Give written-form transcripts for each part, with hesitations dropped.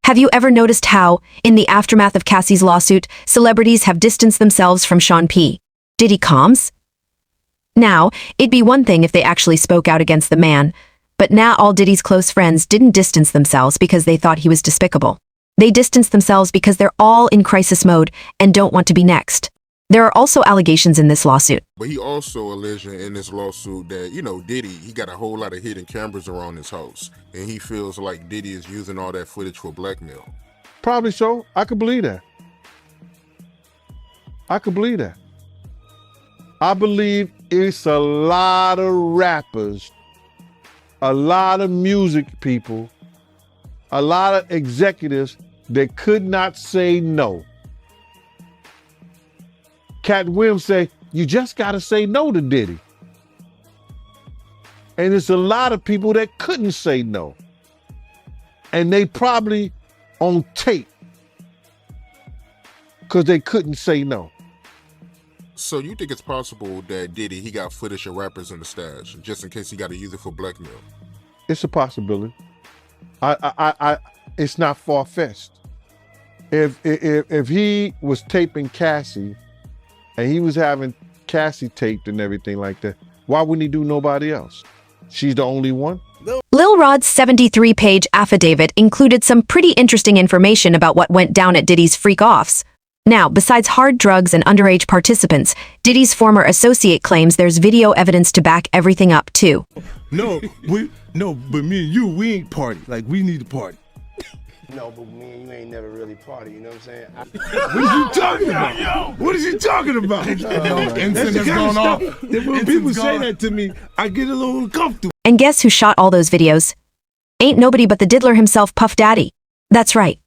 Have you ever noticed how, in the aftermath of Cassie's lawsuit, celebrities have distanced themselves from Sean P. Diddy Combs? Now, it'd be one thing if they actually spoke out against the man, but now all Diddy's close friends didn't distance themselves because they thought he was despicable. They distanced themselves because they're all in crisis mode and don't want to be next. There are also allegations in this lawsuit. But he also alleged in this lawsuit that, Diddy, he got a whole lot of hidden cameras around his house. And he feels like Diddy is using all that footage for blackmail. Probably so. I could believe that. I could believe that. I believe it's a lot of rappers, a lot of music people, a lot of executives that could not say no. Cat Williams say, you just got to say no to Diddy. And it's a lot of people that couldn't say no. And they probably on tape because they couldn't say no. So you think it's possible that Diddy, he got footage of rappers in the stash, just in case he got to use it for blackmail? It's a possibility. It's not far-fetched. If he was taping Cassie and he was having Cassie taped and everything like that, why wouldn't he do nobody else? She's the only one? Lil Rod's 73-page affidavit included some pretty interesting information about what went down at Diddy's freak-offs. Now, besides hard drugs and underage participants, Diddy's former associate claims there's video evidence to back everything up, too. No, but me and you, we ain't party. Like, we need to party. No, but me and you ain't never really party, you know what I'm saying? What is you talking about? What is you talking about? Incident's going off. When people say that to me, I get a little uncomfortable. And guess who shot all those videos? Ain't nobody but the diddler himself, Puff Daddy. That's right.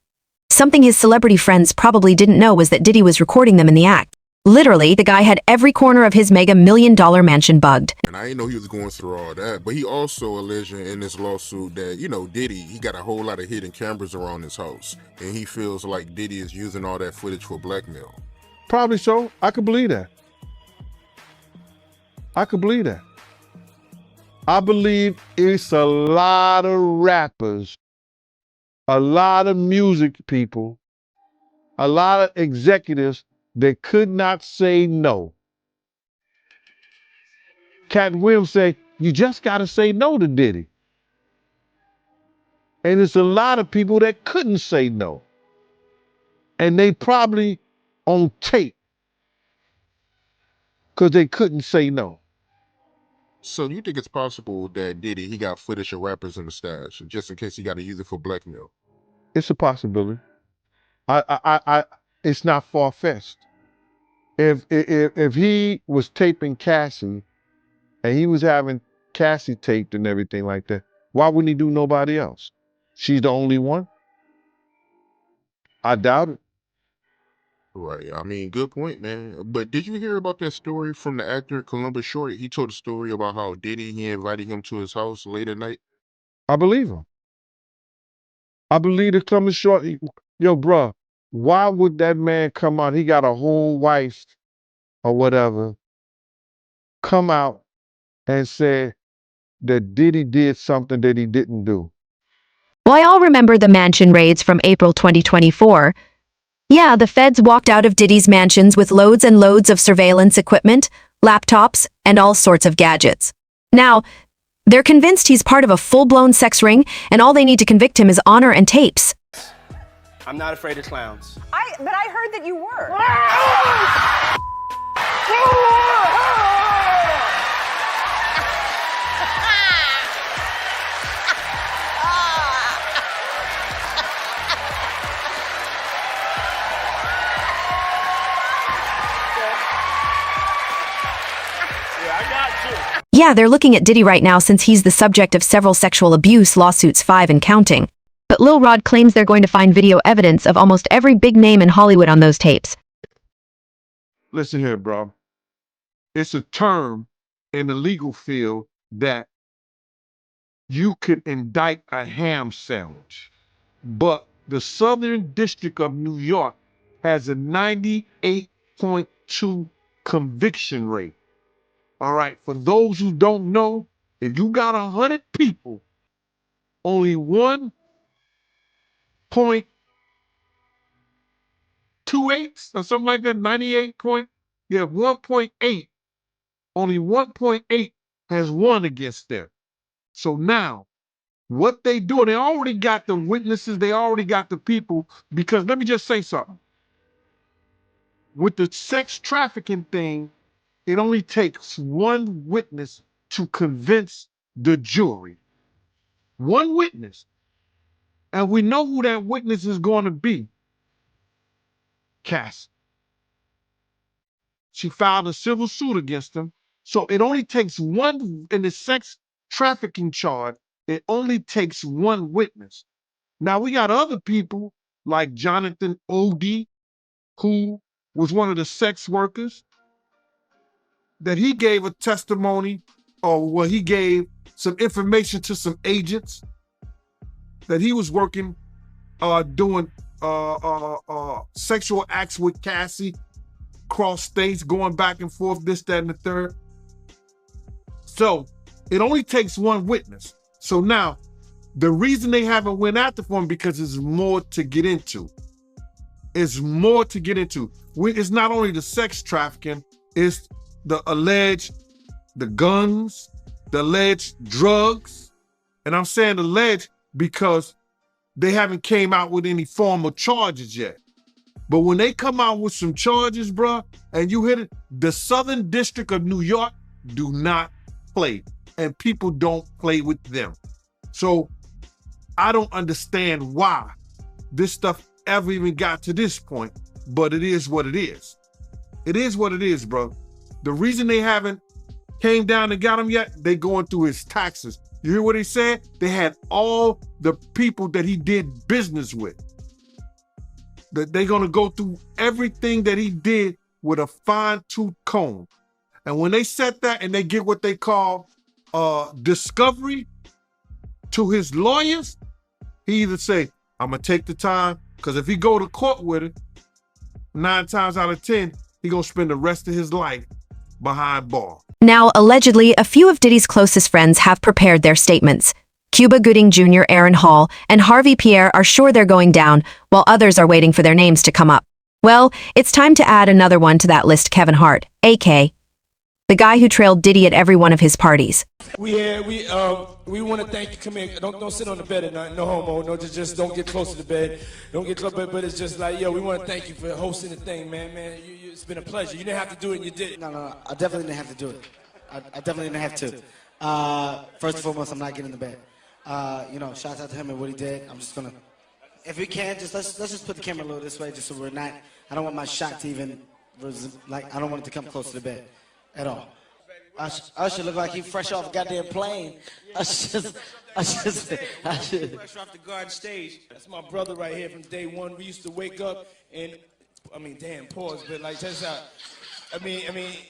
Something his celebrity friends probably didn't know was that Diddy was recording them in the act. Literally, the guy had every corner of his mega $1 million mansion bugged. And I didn't know he was going through all that, but he also alleged in this lawsuit that, Diddy, he got a whole lot of hidden cameras around his house. And he feels like Diddy is using all that footage for blackmail. Probably so. I could believe that. I could believe that. I believe it's a lot of rappers, a lot of music people, a lot of executives that could not say no. Cat Williams say, you just got to say no to Diddy. And it's a lot of people that couldn't say no. And they probably on tape because they couldn't say no. So you think it's possible that Diddy, he got footage of rappers in the stash, just in case he got to use it for blackmail? It's a possibility. It's not far-fetched. If he was taping Cassie and he was having Cassie taped and everything like that, why wouldn't he do nobody else? She's the only one? I doubt it. Right. I mean, good point, man. But did you hear about that story from the actor Columbus Short? He told a story about how Diddy, he invited him to his house late at night. I believe him. I believe it coming short. Yo, bruh, why would that man come out? He got a whole wife or whatever, come out and say that Diddy did something that he didn't do. Well, I all remember the mansion raids from April 2024. Yeah, the feds walked out of Diddy's mansions with loads and loads of surveillance equipment, laptops, and all sorts of gadgets. Now, they're convinced he's part of a full-blown sex ring, and all they need to convict him is honor and tapes. I'm not afraid of clowns. But I heard that you were. Yeah, they're looking at Diddy right now since he's the subject of several sexual abuse lawsuits, 5 and counting. But Lil Rod claims they're going to find video evidence of almost every big name in Hollywood on those tapes. Listen here, bro. It's a term in the legal field that you could indict a ham sandwich. But the Southern District of New York has a 98.2 conviction rate. All right, for those who don't know, if you got 100 people, only one 1.28 or something like that, 98 point. Yeah, 1.8. Only 1.8 has won against them. So now, what they do, they already got the witnesses, they already got the people, because let me just say something. With the sex trafficking thing, it only takes one witness to convince the jury. One witness. And we know who that witness is going to be. Cass. She filed a civil suit against him. So it only takes one, in the sex trafficking charge, it only takes one witness. Now we got other people like Jonathan Odie, who was one of the sex workers, that he gave a testimony, or well, he gave some information to some agents that he was working, doing sexual acts with Cassie, cross states, going back and forth, this, that, and the third. So it only takes one witness. So now, the reason they haven't went after for him, because there's more to get into. It's more to get into. It's not only the sex trafficking, it's the guns, the alleged drugs. And I'm saying alleged because they haven't came out with any formal charges yet. But when they come out with some charges, bruh, and you hit it, the Southern District of New York do not play. And people don't play with them. So I don't understand why this stuff ever even got to this point, but it is what it is. It is what it is, bro. The reason they haven't came down and got him yet, they going through his taxes. You hear what he said? They had all the people that he did business with. That they're gonna go through everything that he did with a fine-tooth comb. And when they set that and they get what they call discovery to his lawyers, he either say, I'm gonna take the time, because if he go to court with it, 9 times out of 10, he gonna spend the rest of his life behind bars. Now, allegedly, a few of Diddy's closest friends have prepared their statements. Cuba Gooding Jr., Aaron Hall, and Harvey Pierre are sure they're going down, while others are waiting for their names to come up. Well, it's time to add another one to that list, Kevin Hart, a.k.a. the guy who trailed Diddy at every one of his parties. We want to thank you. Come here. Don't sit on the bed at night. No homo. No, just don't get close to the bed. Don't get close. But it's just like, yo, we want to thank you for hosting the thing, man. It's been a pleasure. You didn't have to do it, and you did it. No. I definitely didn't have to do it. I definitely didn't have to. First and foremost, I'm not getting in the bed. Shout out to him and what he did. I'm just gonna, if we can, let's just put the camera a little this way, just so we're not. I don't want my shot to even, I don't want it to come close to the bed at all. Usher look like he fresh off a goddamn plane. Fresh off the garden stage. That's my brother right here from day one. We used to wake up and, pause, but like, check this out.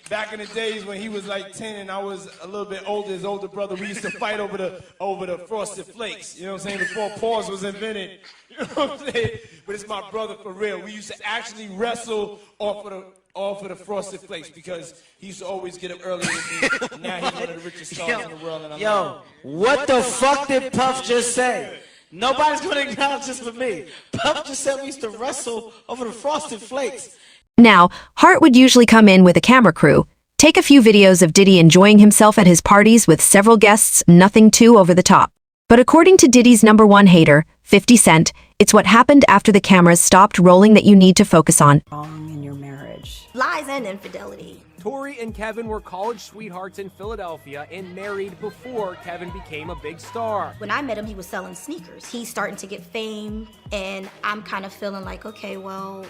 Back in the days when he was like 10 and I was a little bit older, his older brother, we used to fight over the Frosted Flakes. You know what I'm saying? Before pause was invented. You know what I'm saying? But it's my brother for real. We used to actually wrestle off of the Frosted Flakes because he used to always get up early with me. Now he's one of the richest stars in the world. And what the fuck did Puff just say? Nobody's gonna acknowledge this but me. Puff just said we used to wrestle over the Frosted Flakes. Now, Hart would usually come in with a camera crew, take a few videos of Diddy enjoying himself at his parties with several guests, nothing too over the top. But according to Diddy's #1 hater, 50 Cent, it's what happened after the cameras stopped rolling that you need to focus on. Wrong in your marriage. Lies and infidelity. Tori and Kevin were college sweethearts in Philadelphia and married before Kevin became a big star. When I met him, he was selling sneakers. He's starting to get fame, and I'm kind of feeling like, okay, well,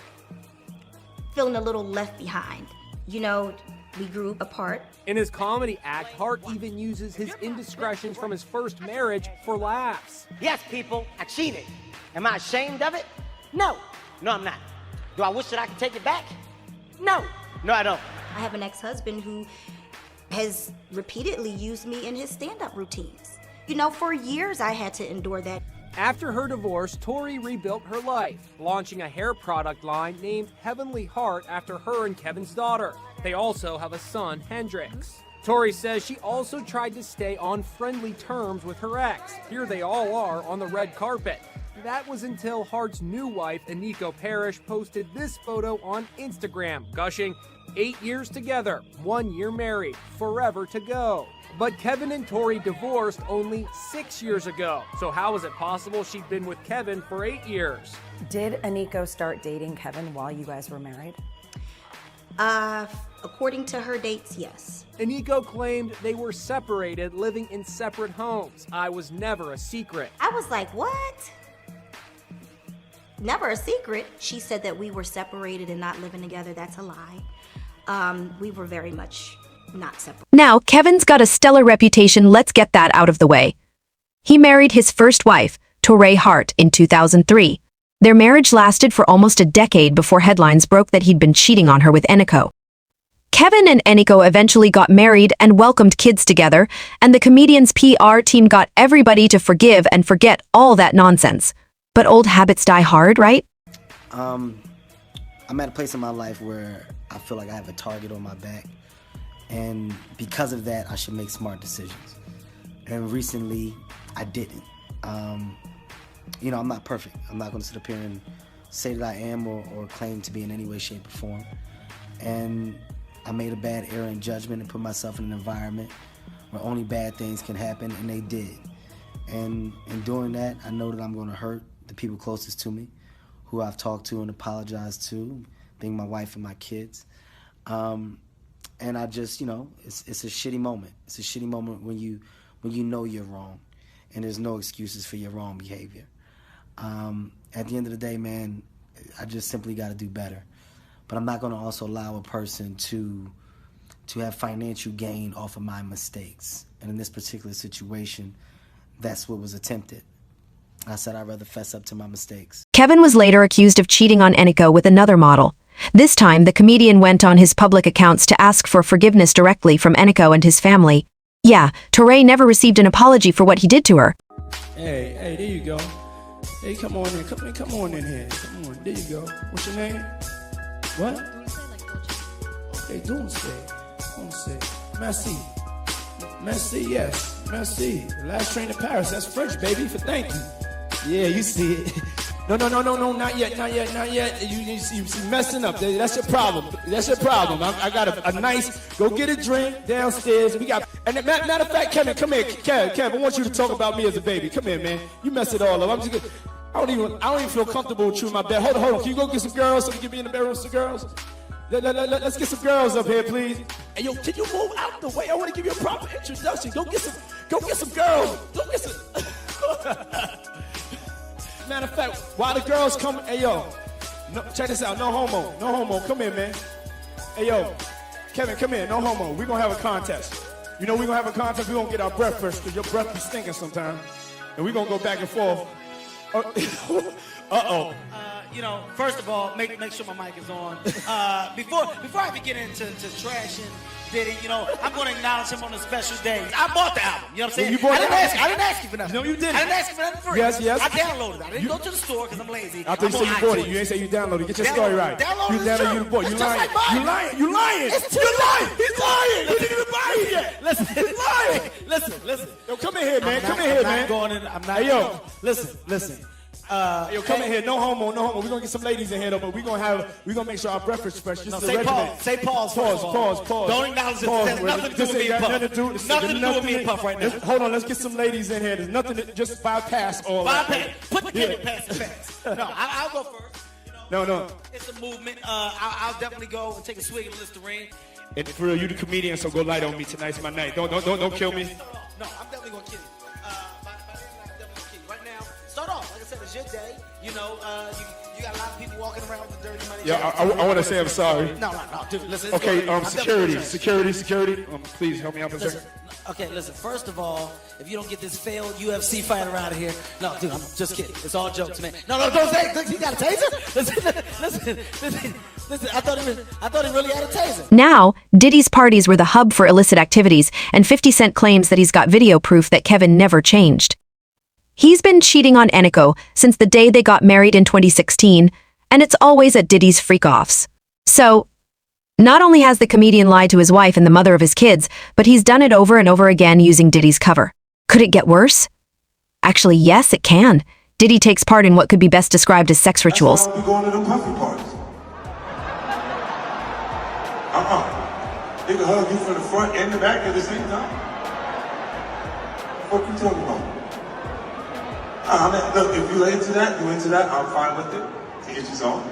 feeling a little left behind. You know, we grew apart. In his comedy act, Hart even uses his indiscretions from his first marriage for laughs. Yes, people, I cheated. Am I ashamed of it? No. No, I'm not. Do I wish that I could take it back? No. No, I don't. I have an ex-husband who has repeatedly used me in his stand-up routines. You know, for years I had to endure that. After her divorce, Tori rebuilt her life, launching a hair product line named Heavenly Heart after her and Kevin's daughter. They also have a son, Hendrix. Tori says she also tried to stay on friendly terms with her ex. Here they all are on the red carpet. That was until Hart's new wife, Aniko Parrish, posted this photo on Instagram, gushing, 8 years together, 1 year married, forever to go. But Kevin and Tori divorced only 6 years ago. So how is it possible she'd been with Kevin for 8 years? Did Aniko start dating Kevin while you guys were married? According to her dates, yes. Aniko claimed they were separated, living in separate homes. I was never a secret. I was like, what? Never a secret. She said that we were separated and not living together. That's a lie. We were very much not separate. Now, Kevin's got a stellar reputation, let's get that out of the way. He married his first wife, Tori Hart, in 2003. Their marriage lasted for almost a decade before headlines broke that he'd been cheating on her with Aniko. Kevin and Aniko eventually got married and welcomed kids together, and the comedian's PR team got everybody to forgive and forget all that nonsense. But old habits die hard, right? I'm at a place in my life where I feel like I have a target on my back, and because of that, I should make smart decisions. And recently, I didn't. You know, I'm not perfect. I'm not going to sit up here and say that I am or claim to be in any way, shape, or form. And I made a bad error in judgment and put myself in an environment where only bad things can happen, and they did. And in doing that, I know that I'm going to hurt the people closest to me, who I've talked to and apologized to, being my wife and my kids. And I just, you know, it's a shitty moment. It's a shitty moment when you know you're wrong, and there's no excuses for your wrong behavior. At the end of the day, man, I just simply got to do better. But I'm not going to also allow a person to have financial gain off of my mistakes. And in this particular situation, that's what was attempted. I said I'd rather fess up to my mistakes. Kevin was later accused of cheating on Aniko with another model. This time, the comedian went on his public accounts to ask for forgiveness directly from Aniko and his family. Yeah, Tori never received an apology for what he did to her. Hey, there you go. Hey, come on in, come on in here. Come on, there you go. What's your name? What? Okay, Doomsday. Merci, yes. Merci. Last train to Paris, that's French, baby, for thank you. Yeah, you see it. No, not yet. You see messing up. That's your problem. I got a nice, go get a drink downstairs. We got, and matter of fact, Kevin, come here. Kev, I want you to talk about me as a baby. Come here, man. You mess it all up. I don't even feel comfortable with you in my bed. Hold on. Can you go get some girls so you can get me in the bedroom with some girls? Let's get some girls up here, please. Hey, yo, can you move out the way? I want to give you a proper introduction. Go get some girls. Matter of fact, while the girls come, hey, yo, no, check this out. No homo. Come here, man. Hey, yo, Kevin, come here. No homo. We're going to have a contest. You know we're going to have a contest. We're going to get our breath first because your breath be stinking sometimes. And we're going to go back and forth. Uh-oh. You know, first of all, make sure my mic is on. Before I begin into trashing Diddy, you know, I'm going to acknowledge him on a special day. I bought the album, you know what I'm saying? I didn't ask you for nothing. No, you didn't. I didn't ask you for nothing free. Yes. I downloaded it. I didn't go to the store because I'm lazy. I thought you said you bought it. You ain't say you downloaded it. Get your story right. Downloaded You bought it. You lying. It's You're lying. He's lying. He didn't even buy it yet. Listen. He's lying. Listen. Yo, come in here, man. I'm not. Hey, yo. Listen. Yo, come in here. No homo. We're gonna get some ladies in here though, but we're gonna make sure our breakfast is fresh. Say pause. Don't acknowledge it. It has nothing to do with me and Puff. Nothing to do with me and Puff right now. Hold on, let's get some ladies in here. There's nothing to just bypass all that. Put the camera past the facts. No, I'll go first. No. It's a movement. I'll definitely go and take a swig of Listerine. And for real, you the comedian, so go light on me. Tonight's my night. Don't kill me. No, I'm definitely gonna kill you. Right now, start off. Like I said, it's your day. You know, you got a lot of people walking around with the dirty money. Yeah, I want to say I'm sorry. No, dude, listen. Okay, security. Please help me out for a second. Okay, listen. First of all, if you don't get this failed UFC fighter out of here, no, dude, I'm just kidding. It's all jokes, man. No, don't say it. You got a taser? Listen. I thought he really had a taser. Now, Diddy's parties were the hub for illicit activities, and 50 Cent claims that he's got video proof that Kevin never changed. He's been cheating on Aniko since the day they got married in 2016, and it's always at Diddy's freak-offs. So, not only has the comedian lied to his wife and the mother of his kids, but he's done it over and over again using Diddy's cover. Could it get worse? Actually, yes, it can. Diddy takes part in what could be best described as sex rituals. That's why I be going to them puffy parties. They can hug you from the front and the back at the same time. What you talking about? Look, if you're into that, I'm fine with it. To each his own.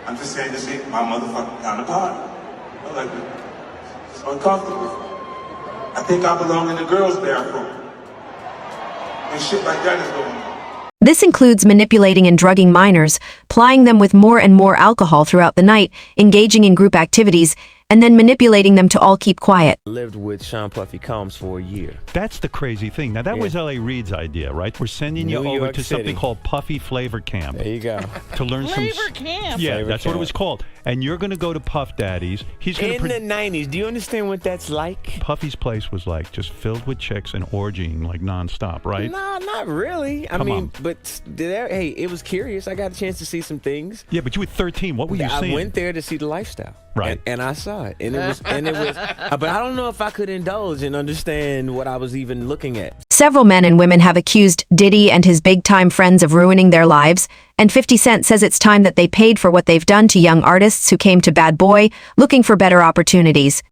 I'm just saying this ain't my motherfucking kind of party. I like it. It's uncomfortable. I think I belong in the girls' bathroom. When shit like that is going on. This includes manipulating and drugging minors, plying them with more and more alcohol throughout the night, engaging in group activities, and then manipulating them to all keep quiet. Lived with Sean Puffy Combs for a year. That's the crazy thing. Now, that was L.A. Reid's idea, right? We're sending you New over York to City. something called Puffy Flavor Camp. There you go. To learn Flavor Camp. Yeah, Flavor that's Camp. what it was called. And you're going to go to Puff Daddy's. He's going In the 90s, do you understand what that's like? Puffy's place was like just filled with chicks and orgying like nonstop, right? No, not really. Come on. But hey, it was curious. I got a chance to see some things. Yeah, but you were 13. What were you I seeing? went there to see the lifestyle. Right. And I saw it. And it was but I don't know if I could indulge and understand what I was even looking at. Several men and women have accused Diddy and his big-time friends of ruining their lives, and 50 Cent says it's time that they paid for what they've done to young artists who came to Bad Boy looking for better opportunities.